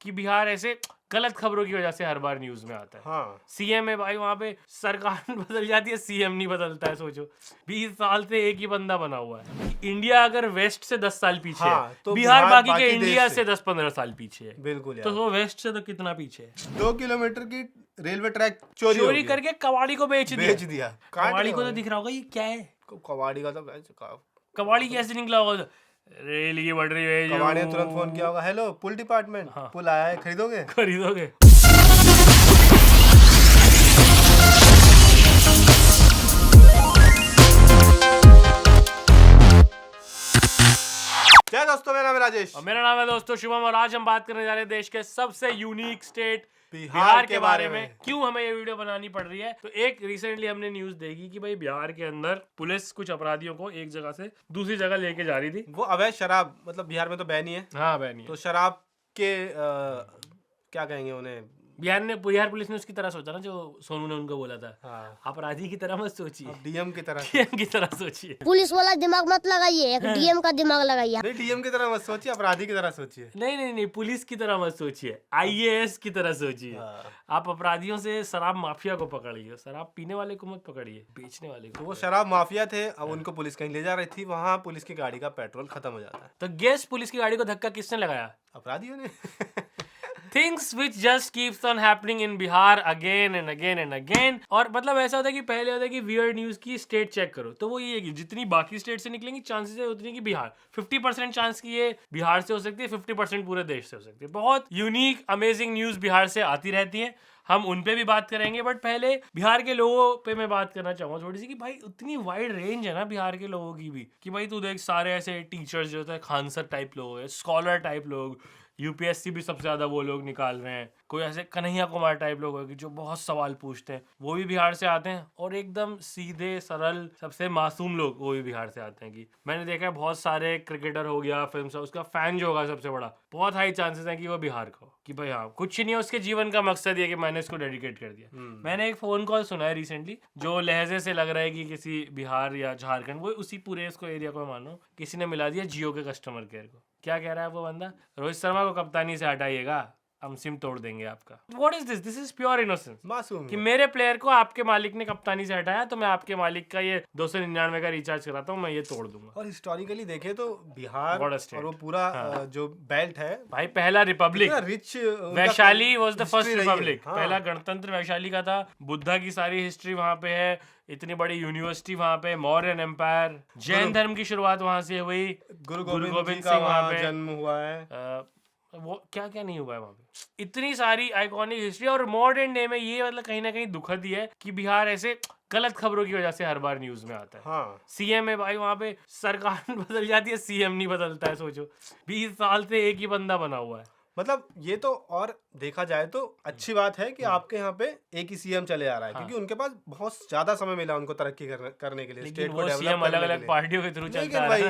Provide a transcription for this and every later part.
कि बिहार ऐसे गलत खबरों की वजह से हर बार न्यूज में आता है। हाँ सीएम है भाई, वहां पे सरकार बदल जाती है, सीएम नहीं बदलता है। सोचो 20 साल से एक ही बंदा बना हुआ है। इंडिया अगर वेस्ट से 10 साल पीछे हाँ, है, तो बिहार बाकी के बाकी देश इंडिया से से 10-15 साल पीछे है। बिल्कुल तो यार। वो वेस्ट से तो कितना पीछे है। 2 किलोमीटर की रेलवे ट्रैक चोरी हो चोरी गई, करके कबाड़ी को बेच दिया काट कबाड़ी गए को तो भाई। दिख रहा होगा ये क्या है। कबाड़ी का तो कबाड़ी कैसे निकला होगा। रेल की बढ़ रही है, कबाड़ी ने तुरंत फोन किया होगा, हेलो पुल डिपार्टमेंट, हाँ। पुल आया है, खरीदोगे? खरीदोगे। क्या दोस्तों, मेरा नाम है राजेश और मेरा नाम है दोस्तों शुभम, और आज हम बात करने जा रहे हैं देश के सबसे यूनिक स्टेट बिहार बिहार के के बारे बारे में। क्यों हमें ये वीडियो बनानी पड़ रही है, तो एक रिसेंटली हमने न्यूज देखी कि भाई बिहार के अंदर पुलिस कुछ अपराधियों को एक जगह से दूसरी जगह लेके जा रही थी। वो अवैध शराब, मतलब बिहार में तो बैन ही है, हाँ बहनी, तो शराब के क्या कहेंगे उन्हें, बिहार पुलिस ने उसकी तरह सोचा ना जो सोनू ने उनको बोला था, हाँ, अपराधी की तरह मत सोचिए, अब डीएम की तरह डीएम की तरह सोचिए। पुलिस वाला दिमाग मत लगाइए, एक डीएम का दिमाग लगाइए। नहीं, डीएम की तरह मत सोचिए, अपराधी की तरह सोचिए। नहीं, पुलिस की तरह मत सोचिए, आईएएस की तरह सोचिए। हाँ। आप अपराधियों से शराब माफिया को पकड़िए, शराब पीने वाले को मत पकड़िए, बेचने वाले तो को। वो शराब माफिया थे, अब उनको पुलिस कहीं ले जा रही थी, वहां पुलिस की गाड़ी का पेट्रोल खत्म हो जाता है, तो गैस पुलिस की गाड़ी को धक्का किसने लगाया? अपराधियों ने। Things which just keeps on happening in Bihar again and again and again। और मतलब ऐसा होता है कि पहले होता है कि वियर्ड न्यूज की स्टेट चेक करो, तो वो ये है कि जितनी बाकी स्टेट से निकलेंगी चांसेस है उतनी कि बिहार 50% चांस की ये बिहार से हो सकती है, 50% पूरे देश से हो सकती है। बहुत यूनिक अमेजिंग न्यूज बिहार से आती रहती है, हम उन पे भी बात करेंगे। बट पहले बिहार के लोगों पे मैं बात करना चाहूंगा थोड़ी सी कि भाई उतनी वाइड रेंज है ना बिहार के लोगों की भी, कि भाई तू देख सारे ऐसे टीचर्स जो होते हैं खान सर टाइप लोग है, स्कॉलर टाइप लोग, यूपीएससी भी सबसे ज्यादा वो लोग निकाल रहे हैं, कोई ऐसे कन्हैया कुमार टाइप लोग हैं कि जो बहुत सवाल पूछते हैं, वो भी बिहार से आते हैं। और एकदम सीधे सरल सबसे मासूम लोग वो भी बिहार से आते हैं। कि मैंने देखा है बहुत सारे क्रिकेटर हो गया, फिल्म से उसका फैन जो होगा सबसे बड़ा, बहुत हाई चांसेस है कि वो बिहार का हो, कि भाई हाँ कुछ नहीं है उसके जीवन का मकसद ये कि मैंने इसको डेडिकेट कर दिया। मैंने एक फोन कॉल सुना है रिसेंटली जो लहजे से लग रहा है कि किसी बिहार या झारखंड, वो उसी पूरे इसको एरिया को मानो किसी ने मिला दिया जियो के कस्टमर केयर को। क्या कह रहा है वो बंदा, रोहित शर्मा को कप्तानी से हटाइएगा, हम सिम तोड़ देंगे आपका। What is this is pure innocence, मासूम कि है। मेरे प्लेयर को आपके मालिक ने कप्तानी से हटाया तो मैं आपके मालिक का ये 299 का रिचार्ज कराता हूँ, मैं ये तोड़ दूंगा। और हिस्टोरिकली देखे तो बिहार What a state। और वो पूरा जो बेल्ट है, भाई पहला Republic rich, Vaishali was the first Republic, हाँ। पहला गणतंत्र वैशाली का था। बुद्धा की सारी हिस्ट्री वहां पे है, इतनी बड़ी यूनिवर्सिटी वहां पे, मौर्यन एम्पायर, जैन धर्म की शुरुआत वहां से हुई, गुरु गोविंद गोविंद जी सिंह का वहां वहाँ पे जन्म हुआ है। वो क्या क्या नहीं हुआ है वहां पे, इतनी सारी आइकॉनिक हिस्ट्री। और मॉडर्न डे में ये मतलब कहीं ना कहीं दुखद ही है कि बिहार ऐसे गलत खबरों की वजह से हर बार न्यूज में आता है। हाँ, सीएम है भाई, वहां पे सरकार बदल जाती है, सीएम नहीं बदलता है। सोचो 20 साल से एक ही बंदा बना हुआ है। मतलब ये तो, और देखा जाए तो अच्छी बात है कि आपके यहाँ पे एक ही सीएम चले आ रहा है, क्योंकि उनके पास बहुत ज्यादा समय मिला उनको तरक्की करने के लिए, लेकिन स्टेट को वो डेवलप सीएम अलग करने के अलग लिए। पार्टियों के थ्रू चलता लेकिन है भाई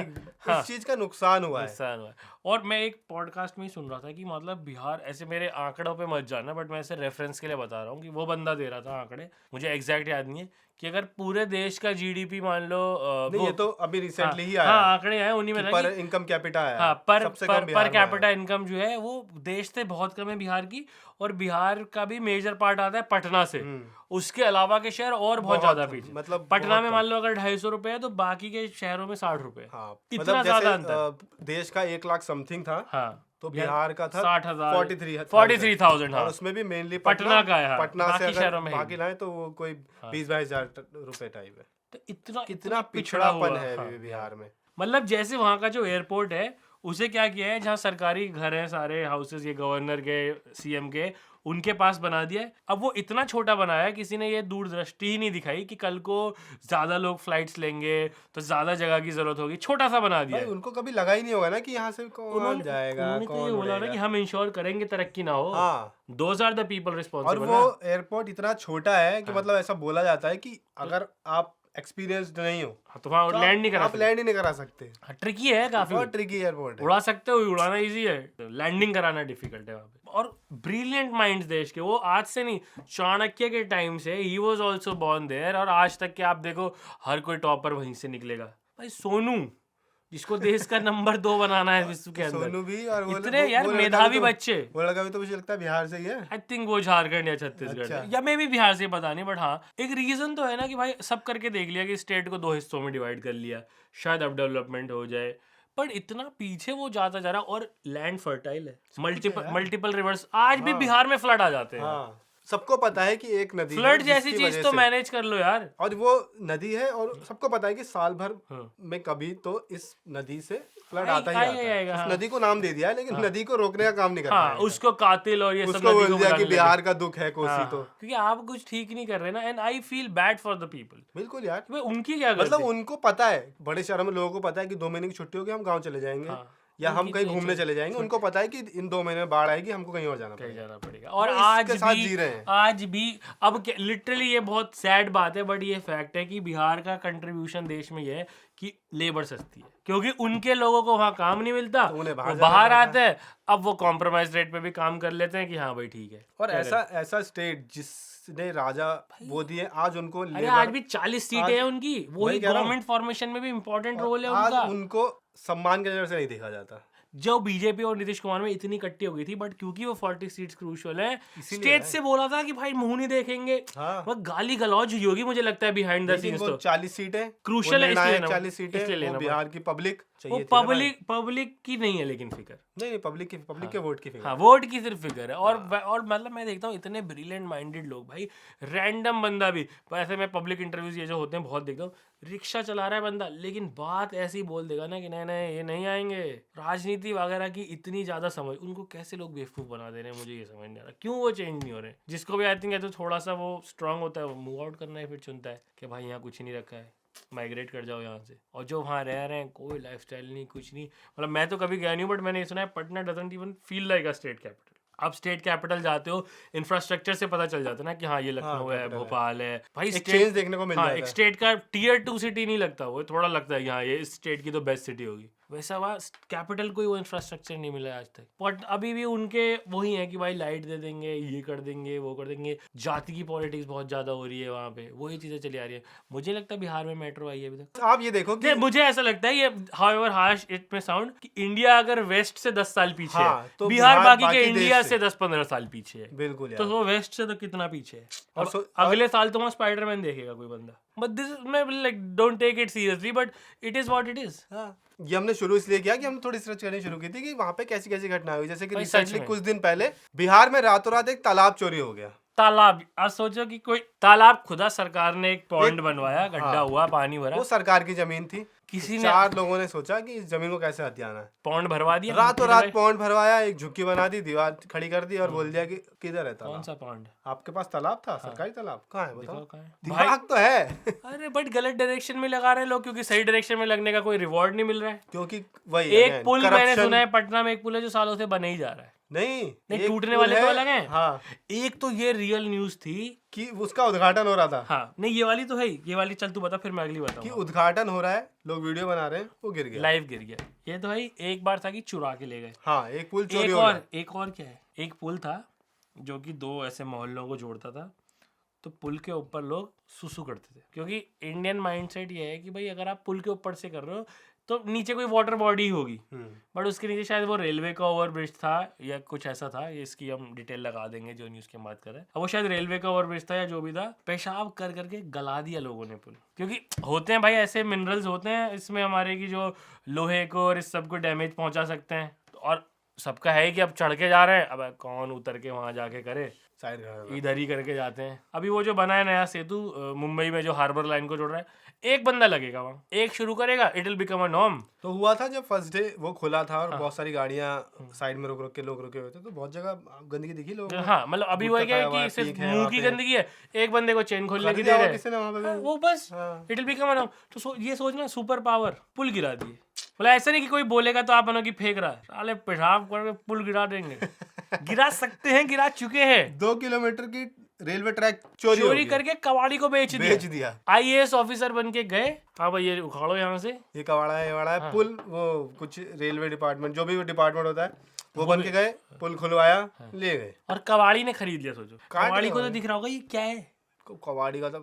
हाँ। इस चीज का नुकसान हुआ है। नुकसान हुआ है। और मैं एक पॉडकास्ट में ही सुन रहा था कि मतलब बिहार, ऐसे मेरे आंकड़ों पे मत जाना बट मैं ऐसे रेफरेंस के लिए बता रहा हूँ कि वो बंदा दे रहा था आंकड़े, मुझे एग्जैक्ट याद नहीं है, कि अगर पूरे देश का जीडीपी मान लो नहीं, ये तो अभी रिसेंटली ही आया हाँ है आंकड़े हैं उन्हीं में कि था पर कि इनकम कैपिटा आया हाँ है, पर सबसे कम पर बिहार में कैपिटा आया। इनकम जो है वो देश से बहुत कम है बिहार की, और बिहार का भी मेजर पार्ट आता है पटना से, उसके अलावा के शहर और बहुत ज्यादा पीछे। मतलब पटना बहुत में कम। मान लो अगर 250 रुपए है तो बाकी के शहरों में 60 रुपए, हाँ, इतना मतलब ज्यादा जैसे अंतर। देश का 1 लाख समथिंग था, हाँ तो बिहार का था 60,000 43,000, 43,000 हाँ, और उसमें भी मेनली पटना का है, हाँ। पटना से बाकी अगर शहरों में बाकी लाए तो वो कोई 20-22 हजार रुपए टाइप है। तो इतना कितना पिछड़ा पिछड़ापन हुआ, है हाँ। अभी भी बिहार में। मतलब जैसे वहाँ का जो एयरपोर्ट है उसे क्या किया है, जहाँ सरकारी घर हैं सारे हाउसेस, ये गवर्नर के, सीएम के, उनके पास बना दिया है। अब वो इतना छोटा बनाया है, किसी ने ये दूरदृष्टि ही नहीं दिखाई कि कल को ज्यादा लोग फ्लाइट्स लेंगे तो ज्यादा जगह की जरूरत होगी, छोटा सा बना दिया भाई है। उनको कभी लगा ही नहीं होगा ना कि यहाँ से कौन जाएगा, उन्होंने तो ये कौन बोला ना कि उड़ेगा। हम इंश्योर करेंगे तरक्की ना हो, हाँ, दोज आर द पीपल और रिस्पॉन्सिबल। वो एयरपोर्ट इतना छोटा है कि मतलब ऐसा बोला जाता है कि अगर आप एक्सपीरियंस्ड नहीं हो तो वहाँ तो लैंड नहीं करा आप लैंड ही नहीं करा सकते। ट्रिकी है काफी, बहुत ट्रिकी एयरपोर्ट है। उड़ा सकते हो, उड़ाना इजी है, लैंडिंग कराना डिफिकल्ट है वहाँ पे। और ब्रिलियंट माइंड्स देश के, वो आज से नहीं, चाणक्य के टाइम से, he was also born there, और आज तक के आप देखो हर कोई टॉपर वहीं से निकलेगा। भाई सोनू जिसको देश का नंबर 2 बनाना है विश्व के अंदर। सोनू भी और वो इतने यार लड़का भी मेधावी तो- बच्चे। वो लड़का भी तो मुझे लगता है बिहार से ही है। आई थिंक वो झारखंड या छत्तीसगढ़ अच्छा। है, या मे भी बिहार से, पता नहीं, बट हाँ एक रीजन तो है ना कि भाई सब करके देख लिया कि स्टेट को 2 हिस्सों में डिवाइड कर लिया, शायद अब डेवलपमेंट हो जाए, पर इतना पीछे वो जाता जा रहा। और लैंड फर्टाइल है, मल्टीपल रिवर्स, आज भी बिहार में फ्लड आ जाते हैं। हाँ, सबको पता है कि एक नदी है फ्लड जैसी जिसकी चीज वजह तो से- मैनेज कर लो यार। और वो नदी है और सबको पता है कि साल भर हाँ। में कभी तो इस नदी से फ्लड आई- आता ही आई- आता है। आएगा, उस हाँ। नदी को नाम दे दिया है, लेकिन नदी को रोकने का काम नहीं कर हाँ, रहा है। उसको कातिल और ये सब उसको नदी बोल को दिया कि बुलाने लगे। बिहार का दुख है कोसी हाँ, तो। क्योंकि आप कुछ ठीक नहीं कर रहे ना, and I feel bad for the people. बिल्कुल यार, भाई उनकी क्या मतलब गलती? उनको पता है, बड़े शहरों में लोगों को पता है कि 2 महीने की छुट्टी होगी हम गाँव चले जाएंगे, हाँ, या हम उनकी कहीं कोई घूमने चले जाएंगे। उनको पता है कि इन 2 महीने में बाढ़ आएगी, हमको कहीं और जाना कहीं पड़ेगा। जाना पड़ेगा। और वो आज इसके साथ भी जी रहे हैं। आज भी अब लिटरली ये बहुत सैड बात है, बट ये फैक्ट है कि बिहार का कंट्रीब्यूशन देश में ये है कि लेबर सस्ती है, क्योंकि उनके लोगों को वहाँ काम नहीं मिलता, तो उन्हें बाहर वो जाना बाहर पड़ता आते हैं, अब वो कॉम्प्रोमाइज रेट पे भी काम कर लेते हैं कि हाँ भाई ठीक है। और ऐसा स्टेट जिसने राजा वो दिए, आज उनको अरे लेबर आज भी 40 सीटें हैं उनकी, वही कह रहा हूँ। गवर्नमेंट फॉर्मेशन में भी इम्पोर्टेंट रोल है आज उनका। उनको सम्मान की नजर से नहीं देखा जाता। जो बीजेपी और नीतीश कुमार में इतनी इकट्ठी हो गई थी, बट क्योंकि वो 40 सीट्स क्रूशियल है, इसीलिए स्टेट है। से बोला था कि भाई मुंह नहीं देखेंगे, हाँ। वो गाली गलौज हुई होगी मुझे लगता है बिहाइंड द लेकिन सीन्स। वो तो 40 सीटें Crucial है, इसलिए लेना- 40 इसलिए सीटें लेना वो बिहार की पब्लिक वो चाहिए थी ना भाई। पब्लिक की नहीं है लेकिन फिक्र, नहीं पब्लिक के वोट की फिक्र। हाँ वोट की सिर्फ फिक्र है। और मतलब मैं देखता हूँ इतने ब्रिलियंट माइंडेड लोग, भाई रैंडम बंदा भी, ऐसे मैं पब्लिक इंटरव्यूज ये जो होते हैं बहुत देखता हूँ, रिक्शा चला रहा है बंदा, लेकिन बात ऐसी बोल देगा ना कि नहीं नहीं ये नहीं आएंगे। राजनीति वगैरह की इतनी ज्यादा समझ, उनको कैसे लोग बेवकूफ बना दे रहे हैं, मुझे ये समझ नहीं आ रहा क्यों वो चेंज नहीं हो रहे। जिसको भी आई थिंक है तो थोड़ा सा वो स्ट्रांग होता है, वो मूव आउट करना है, फिर चुनता है कि भाई यहाँ कुछ नहीं रखा है, माइग्रेट कर जाओ यहाँ से। और जो वहाँ रह रहे हैं कोई लाइफस्टाइल नहीं, कुछ नहीं। मतलब मैं तो कभी गया नहीं हूँ, बट मैंने ये सुना है Patna doesn't even feel like a state capital. आप स्टेट कैपिटल जाते हो, इंफ्रास्ट्रक्चर से पता चल जाता है ना कि हाँ ये लखनऊ है, capital है। भोपाल है, भाई एक स्टेट चेंज देखने को मिल हाँ जाता एक है। स्टेट का टीयर 2 सिटी नहीं लगता, वो थोड़ा लगता है कि हाँ ये इस स्टेट की तो बेस्ट सिटी होगी। वैसा वहाँ कैपिटल कोई वो इंफ्रास्ट्रक्चर नहीं मिला है आज तक। बट अभी भी उनके वही है कि भाई लाइट दे देंगे, ये कर देंगे, वो कर देंगे। जाति की पॉलिटिक्स बहुत ज्यादा हो रही है वहाँ पे, वही चीजें चली आ रही है। मुझे लगता है बिहार में मेट्रो आई है अभी तक। आप ये देखो कि नहीं, मुझे ऐसा लगता है ये हाउएवर हार्श इट में साउंड कि इंडिया अगर वेस्ट से 10 साल पीछे हाँ, है, तो बिहार बिहार बाकी बाकी के देश इंडिया से से 10-15 साल पीछे है। बिल्कुल तो यार। वो वेस्ट से तो कितना पीछे है। और अब अगले साल तो वहाँ स्पाइडरमैन देखेगा कोई बंदा। बट दिस मैं like don't take it seriously, but it is what it is. हाँ, ये हमने शुरू इसलिए किया कि हमने थोड़ी रिसर्च करनी शुरू की थी कि वहाँ पे कैसी कैसी घटनाएं हुई। जैसे कि भाई सच रिसेंटली में। कुछ दिन पहले बिहार में रातों रात एक तालाब चोरी हो गया। तालाब, आज सोचो कि कोई तालाब खुदा सरकार ने एक पॉइंट बनवाया, गड्ढा हुआ, पानी भरा, वो सरकार की जमीन थी। किसी ने 4 लोगों ने सोचा कि इस जमीन को कैसे हथियाना है। पॉन्ड भरवा दिया, रातों रात पॉन्ड भरवाया, एक झुक्की बना दी, दीवार खड़ी कर दी और बोल दिया कि किधर है कौन तालाब। सा पॉन्ड? आपके पास तालाब था, सरकारी तालाब कहाँ है दिखाओ बताओ। कहाँ है? दिमाग तो है। अरे बट गलत डायरेक्शन में लगा रहे हैं लोग, क्योंकि सही डायरेक्शन में लगने का कोई रिवॉर्ड नहीं मिल रहा है। क्योंकि वही एक again, पुल मैंने corruption- सुना है पटना में, एक पुल है जो सालों से बने ही जा रहा है। नहीं नहीं, एक टूटने पुल वाले तो है, अलग हैं। हाँ, एक तो ये रियल न्यूज थी कि उसका उद्घाटन हो रहा था। हाँ, नहीं ये वाली तो है ही, ये वाली चल तू बता, फिर मैं अगली कि बताऊंगा। उद्घाटन हो रहा है, लोग वीडियो बना रहे हैं, वो गिर गया। लाइव गिर गया। ये तो है, एक बार था कि चुरा के ले गए। हाँ, एक पुल चोरी एक हो गया। एक और क्या है, एक पुल था जो कि 2 ऐसे मोहल्लों को जोड़ता था। तो पुल के ऊपर लोग सुसु करते थे, क्योंकि इंडियन माइंडसेट ये है कि भाई अगर आप पुल के ऊपर से कर रहे हो तो नीचे कोई वाटर बॉडी होगी, बट उसके नीचे शायद वो रेलवे का ओवरब्रिज था या कुछ ऐसा था। ये इसकी हम डिटेल लगा देंगे जो न्यूज़ की बात कर रहे हैं। अब वो शायद रेलवे का ओवरब्रिज था या जो भी था। पेशाब कर करके गला दिया लोगों ने पुल, क्योंकि होते हैं भाई ऐसे मिनरल्स होते हैं इसमें हमारे की जो लोहे को और इस सब को डैमेज पहुंचा सकते हैं। और सबका है कि अब चढ़ के जा रहे हैं, अब कौन उतर के वहां जाके करे, शायद इधर ही करके जाते हैं। अभी वो जो बना है नया सेतु मुंबई में जो हार्बर लाइन को जोड़ रहा है, एक बंदा लगेगा वहाँ, एक शुरू करेगा, it will become a norm. तो हुआ था जब फर्स्ट डे वो खुला था और बहुत सारी गाड़ियां साइड में रुक रुक के लोग रुके हुए थे, तो बहुत जगह गंदगी दिखी लोगों को। हाँ, मतलब अभी वो गुटखा है खाया हुआ कि है, सिर्फ पीक है मुंह वहाँ की पे। गंदगी है, एक बंदे को चेन खोलने कर की दिया दे होगा रहे किसी ने वहाँ पे भी। हैं, वो बस हाँ। It will become a norm. तो ये सोचना, सुपर पावर, पुल गिरा दिए। मतलब ऐसा नहीं कि कोई बोलेगा तो आप मानो कि फेंक रहा है, साले पेशाब करके पुल गिरा देंगे। गिरा सकते हैं, गिरा चुके हैं। 2 किलोमीटर की रेलवे ट्रैक चोरी चोरी करके कबाड़ी को बेच दिया। IAS ऑफिसर बन के गए, हाँ भाई ये उखाड़ो यहाँ से, ये कवाड़ा है, ये वाड़ा है। पुल वो कुछ रेलवे डिपार्टमेंट, जो भी डिपार्टमेंट होता है, वो बन के गए, पुल खुलवाया, ले गए। और कबाड़ी ने खरीद लिया। सोचो काट कबाड़ी को तो लिया। दिख रहा होगा ये क्या है, कवाड़ी का तो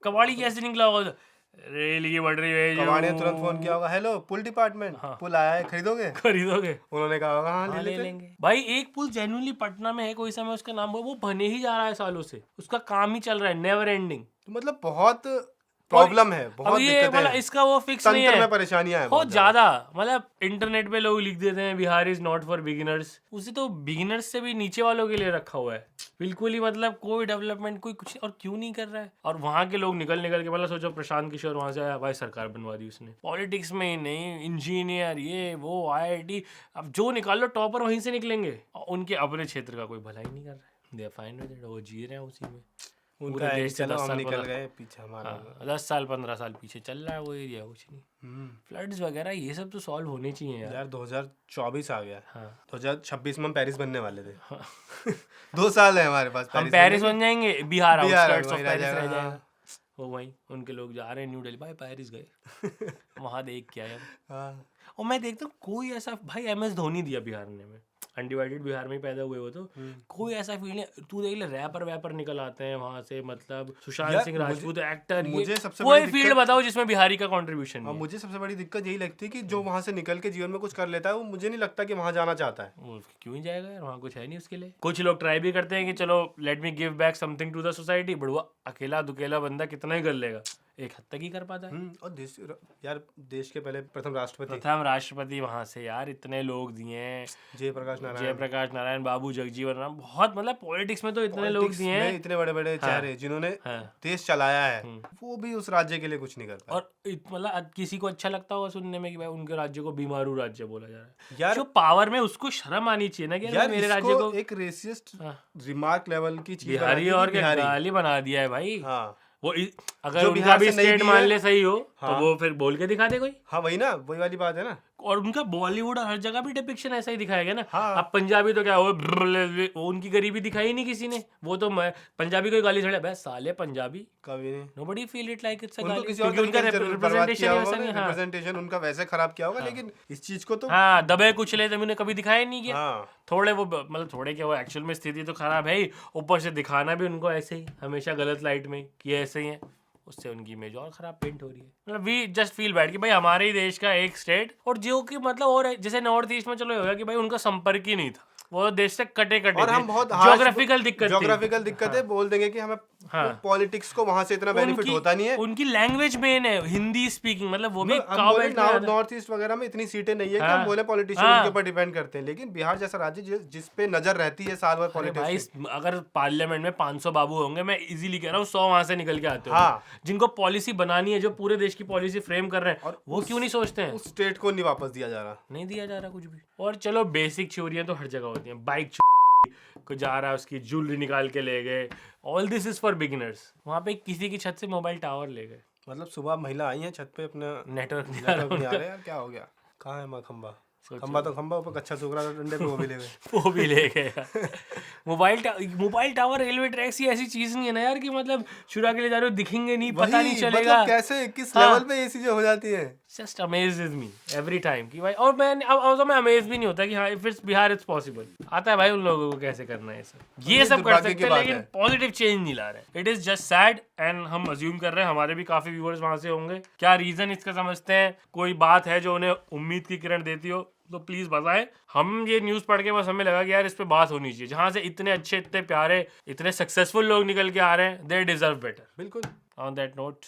कबाड़ी कैसे निकला होगा। रेल की पटरी भेजो, कबाड़िया तुरंत फोन किया होगा, हेलो पुल डिपार्टमेंट, पुल आया है, खरीदोगे? खरीदोगे? उन्होंने कहा होगा हाँ हाँ, ले ले लेते। लेंगे भाई। एक पुल जेन्युइनली पटना में है, कोई समय उसका नाम वो बने ही जा रहा है सालों से, उसका काम ही चल रहा है, नेवर एंडिंग। तो मतलब बहुत प्रॉब्लम है, अब बहुत ये दिक्कतें मतलब हैं, इसका वो फिक्स नहीं तंत्र है, में परेशानियां हैं बहुत ज्यादा। मतलब इंटरनेट पे लोग लिख देते हैं Bihar is not for beginners, उसे तो बिगिनर्स से भी नीचे वालों के लिए रखा हुआ है बिल्कुल ही। मतलब कोई डेवलपमेंट कोई कुछ और क्यों नहीं कर रहा है। और वहां के लोग निकल के मतलब सोचो प्रशांत किशोर वहां से आया भाई, सरकार बनवा दी उसने, पॉलिटिक्स में ही नहीं, इंजीनियर ये वो IIT, अब जो निकाल लो टॉपर वहीं से निकलेंगे, और उनके अपने क्षेत्र का कोई भला ही नहीं कर रहा है। They are fine with it, वो जी रहे हैं उसी में। उनका है कि चलो हम निकल गए, पीछे हमारा 10 साल 15 साल पीछे चल रहा है वो एरिया, कुछ नहीं। फ्लड्स वगैरह ये सब तो सॉल्व होने चाहिए यार। 2024 आ गया, हाँ। 2026 में हम पेरिस बनने वाले थे। 2 साल है हमारे पास, हम पेरिस बन जाएंगे, बिहार आउटस्कर्ट्स ऑफ वहीं रह पेरिस रह जाएगा, जाएगा। वो वहीं उनके लोग जा रहे हैं न्यू दिल्ली, भाई पेरिस गए वहां देख के आए। हाँ। और मैं देखता हूँ कोई ऐसा, भाई MS धोनी दिया बिहार ने में, अनडिवाइडेड बिहार में ही पैदा हुए वो, तो कोई ऐसा फील नहीं। तू देख ले रैपर वैपर निकल आते हैं वहां से, मतलब सुशांत यार, सिंह राजपूत एक्टर, मुझे सबसे कोई बड़ी फील्ड दिक्कत- बताओ जिसमें बिहारी का कंट्रीब्यूशन नहीं है। मुझे सबसे बड़ी दिक्कत यही लगती है कि जो वहां से निकल के जीवन में कुछ कर लेता है, वो मुझे नहीं लगता कि वहां जाना चाहता है। वो क्यों ही जाएगा यार, वहाँ कुछ है नहीं उसके लिए। कुछ लोग ट्राई भी करते हैं कि चलो let me give back something to the society, but वो अकेला दुकेला बंदा कितना ही कर लेगा, एक हद तक ही कर पाता है। और देश के पहले प्रथम राष्ट्रपति वहां से यार इतने लोग दिए हैं, जयप्रकाश नारायण, बाबू जगजीवन राम, बहुत मतलब पॉलिटिक्स में तो इतने लोग दिए हैं, इतने बड़े बड़े चेहरे जिन्होंने देश चलाया है, वो भी उस राज्य के लिए कुछ नहीं कर पाए। और मतलब किसी को अच्छा लगता होगा सुनने में कि भाई उनके राज्य को बीमारू राज्य बोला जा रहा है यार। जो पावर में उसको शर्म आनी चाहिए ना कि यार मेरे राज्य को एक रेसिस्ट रिमार्क लेवल की चीज बिहारी और क्या गाली बना दिया है भाई। हाँ, वो अगर उनका भी स्टेट मान ले सही हो, हाँ। तो वो फिर बोल के दिखा दे कोई। हाँ वही ना, वही वाली बात है ना। और उनका बॉलीवुड और हर जगह भी डिपिक्शन ऐसा ही दिखाया गया ना। हाँ। अब पंजाबी तो क्या वो उनकी गरीबी दिखाई ही नहीं किसी ने। वो तो पंजाबी कोई गाली छड़ा बस साले पंजाबी, कभी नहीं। Nobody feel it like it's a उनको गाली, किसी और क्योंकि उनका तरीके से रिप्रेजेंटेशन बर्बाद वैसा किया नहीं। होगा, रिप्रेजेंटेशन उनका वैसे खराब किया होगा, लेकिन इस चीज को तो हाँ दबे कुचले तो उन्हें कभी दिखाया नहीं किया। हाँ। थोड़े वो मतलब थोड़े क्या, वो एक्चुअल में स्थिति तो खराब है ही, ऊपर से दिखाना भी उनको ऐसे ही हमेशा गलत लाइट में कि ऐसे ही है, उससे उनकी इमेज और खराब पेंट हो रही है। मतलब वी जस्ट फील बैड कि भाई हमारे ही देश का एक स्टेट, और जो कि मतलब और जैसे नॉर्थ ईस्ट में चलो होगा कि भाई उनका संपर्क ही नहीं था, वो देश से कटे और हम बहुत ज्योग्राफिकल दिक्कत है, बोल देंगे कि हमें पॉलिटिक्स को वहां से इतना बेनिफिट होता नहीं है। उनकी लैंग्वेज मेन है हिंदी स्पीकिंग, मतलब वो भी नॉर्थ ईस्ट वगैरह में इतनी सीटें नहीं है कि हम बोले पॉलिटिशियन उनके ऊपर डिपेंड करते हैं, लेकिन बिहार जैसा राज्य जिस पे नजर रहती है साल भर पॉलिटिक्स। अगर पार्लियामेंट में 500 बाबू होंगे, मैं इजीली कह रहा हूँ 100 वहां से निकल के आते हैं। हाँ। जिनको पॉलिसी बनानी है, जो पूरे देश की पॉलिसी फ्रेम कर रहे हैं, और वो क्यों नहीं सोचते हैं उस स्टेट को नहीं वापस दिया जा रहा, नहीं दिया जा रहा कुछ भी। और चलो बेसिक चोरियां तो हर जगह होती हैं, बाइक को जा रहा है उसकी ज्वेलरी निकाल के ले गए, all this is for beginners. वहाँ पे किसी की छत से मोबाइल टावर ले गए, मतलब सुबह महिला आई है छत पे, अपना नेटवर्क नहीं आ रहा यार, क्या हो गया, कहाँ है माँ खंबा, तो खंबा ऊपर कच्चा सूखा डंडे पे, वो भी ले गए वो भी ले गए। मोबाइल टावर रेलवे ट्रैक्स ही ऐसी चीज नहीं है ना यार कि मतलब चुरा के ले जा रहे हो, दिखेंगे नहीं, पता नहीं चलेगा मतलब कैसे किस लेवल पे ये चीजें हो जाती है। Just amazes me every time कि भाई, और मैं अब मैं अमेज भी नहीं होता कि हाँ if it's Bihar it's possible, आता है भाई उन लोगों को कैसे करना है ये सब कर सकते हैं, लेकिन पॉजिटिव चेंज नहीं ला रहे। It is just sad, and हम अज्यूम कर रहे हैं हमारे भी काफी व्यूअर्स वहां से होंगे, क्या रीजन इसका समझते हैं, कोई बात है जो उन्हें उम्मीद की किरण देती हो तो प्लीज बताएं। हम ये न्यूज पढ़ के बस हमें लगा कि यार इस पे बात होनी चाहिए, जहां से इतने अच्छे, इतने प्यारे, इतने सक्सेसफुल लोग निकल के आ रहे हैं, दे डिजर्व बेटर। बिल्कुल। On that note,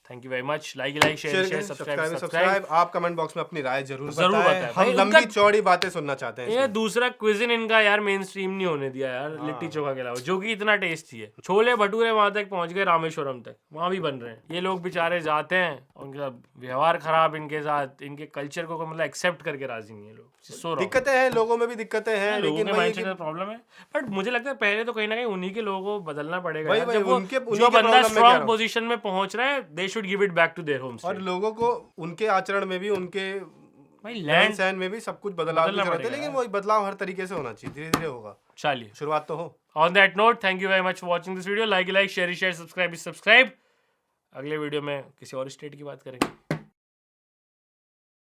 thank you very much. Like share subscribe. आप कमेंट बॉक्स में अपनी राय जरूर बताएं। हम भाई लंबी चौड़ी बातें सुनना चाहते हैं। ये दूसरा क्विज़िन इनका यार मेन स्ट्रीम नहीं होने दिया यार, लिट्टी चोखा के अलावा, जो कि इतना टेस्टी है। छोले भटूरे वहां तक पहुंच गए, रामेश्वरम तक, वहां भी बन रहे हैं। ये लोग बेचारे जाते हैं, उनका व्यवहार खराब इनके साथ, इनके कल्चर को मतलब एक्सेप्ट करके राजी नहीं है लोग। दिक्कतें हैं, लोगों में भी दिक्कतें हैं, लेकिन माइंडसेट का प्रॉब्लम है। बट मुझे लगता है पहले तो कहीं ना कहीं उन्हीं के लोगों को बदलना पड़ेगा। जो बंदा स्ट्रॉन्ग पोजीशन में पहुंच रहा है, they should give it back to their homes. और लोगों को उनके आचरण में भी, उनके भाई लैंड सहन में भी सब कुछ बदलाव की जरूरत है, लेकिन वो बदलाव हर तरीके से होना चाहिए, धीरे धीरे होगा। चलिए शुरुआत तो हो। On that note, thank you very much for watching this video. Like share subscribe. अगले वीडियो में किसी और स्टेट की बात करेंगे।